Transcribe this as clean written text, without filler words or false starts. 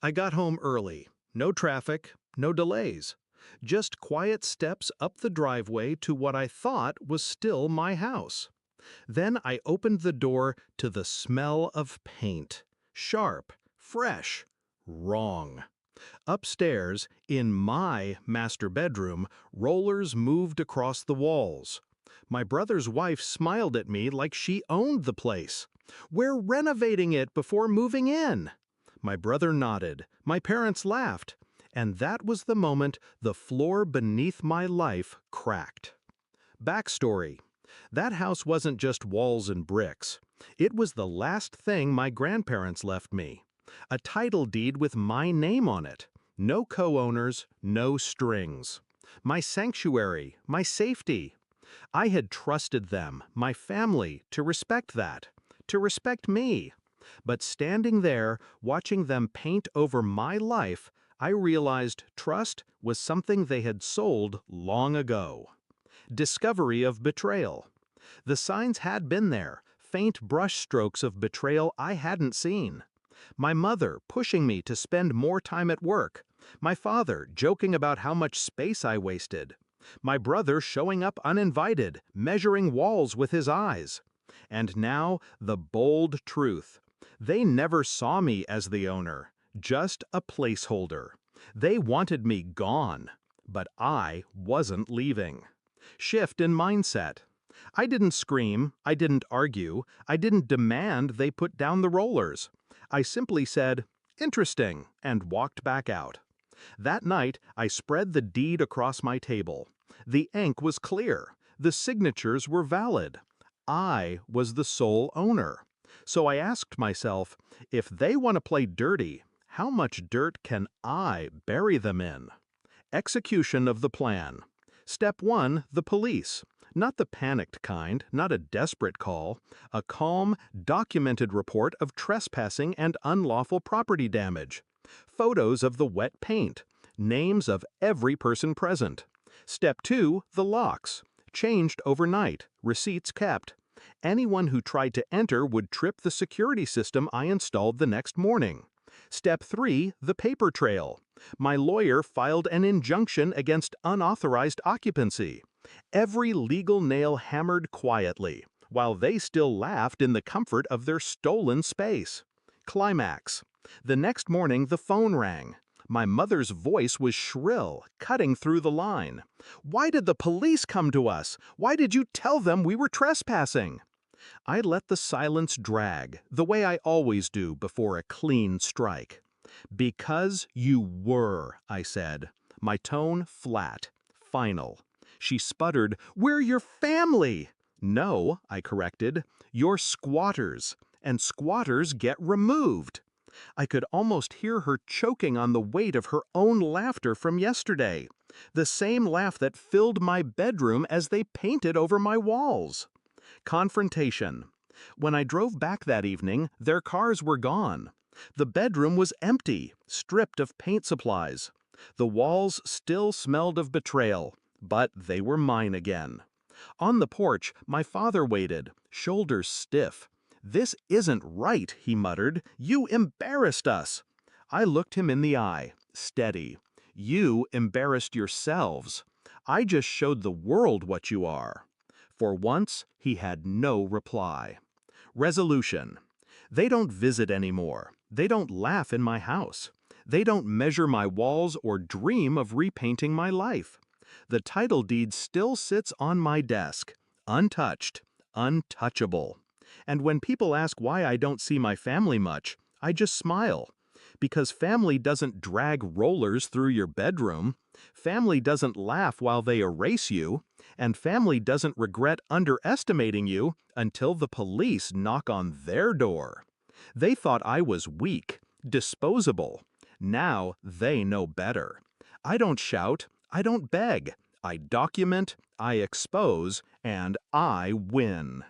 I got home early. No traffic, no delays. Just quiet steps up the driveway to what I thought was still my house. Then I opened the door to the smell of paint. Sharp, fresh, wrong. Upstairs, in my master bedroom, rollers moved across the walls. My brother's wife smiled at me like she owned the place. "We're renovating it before moving in." My brother nodded. My parents laughed. And that was the moment the floor beneath my life cracked. Backstory. That house wasn't just walls and bricks. It was the last thing my grandparents left me. A title deed with my name on it. No co-owners, no strings. My sanctuary, my safety. I had trusted them, my family, to respect that, to respect me. But standing there, watching them paint over my life, I realized trust was something they had sold long ago. Discovery of betrayal. The signs had been there, faint brushstrokes of betrayal I hadn't seen. My mother pushing me to spend more time at work. My father joking about how much space I wasted. My brother showing up uninvited, measuring walls with his eyes. And now, the bold truth. They never saw me as the owner, just a placeholder. They wanted me gone, but I wasn't leaving. Shift in mindset. I didn't scream, I didn't argue, I didn't demand they put down the rollers. I simply said, "Interesting," and walked back out. That night, I spread the deed across my table. The ink was clear. The signatures were valid. I was the sole owner. So I asked myself, if they want to play dirty, how much dirt can I bury them in? Execution of the plan. Step 1, the police. Not the panicked kind, not a desperate call. A calm, documented report of trespassing and unlawful property damage. Photos of the wet paint. Names of every person present. Step 2, the locks. Changed overnight. Receipts kept. Anyone who tried to enter would trip the security system I installed the next morning. Step 3, the paper trail. My lawyer filed an injunction against unauthorized occupancy. Every legal nail hammered quietly, while they still laughed in the comfort of their stolen space. Climax. The next morning the phone rang. My mother's voice was shrill, cutting through the line. "Why did the police come to us? Why did you tell them we were trespassing?" I let the silence drag, the way I always do before a clean strike. "Because you were," I said, my tone flat, final. She sputtered, "We're your family." "No," I corrected, "you're squatters, and squatters get removed." I could almost hear her choking on the weight of her own laughter from yesterday, the same laugh that filled my bedroom as they painted over my walls. Confrontation. When I drove back that evening, their cars were gone. The bedroom was empty, stripped of paint supplies. The walls still smelled of betrayal, but they were mine again. On the porch, my father waited, shoulders stiff. "This isn't right," he muttered. "You embarrassed us." I looked him in the eye, steady. "You embarrassed yourselves. I just showed the world what you are." For once, he had no reply. Resolution. They don't visit anymore. They don't laugh in my house. They don't measure my walls or dream of repainting my life. The title deed still sits on my desk, untouched, untouchable. And when people ask why I don't see my family much, I just smile. Because family doesn't drag rollers through your bedroom. Family doesn't laugh while they erase you. And family doesn't regret underestimating you until the police knock on their door. They thought I was weak, disposable. Now they know better. I don't shout, I don't beg. I document, I expose, and I win.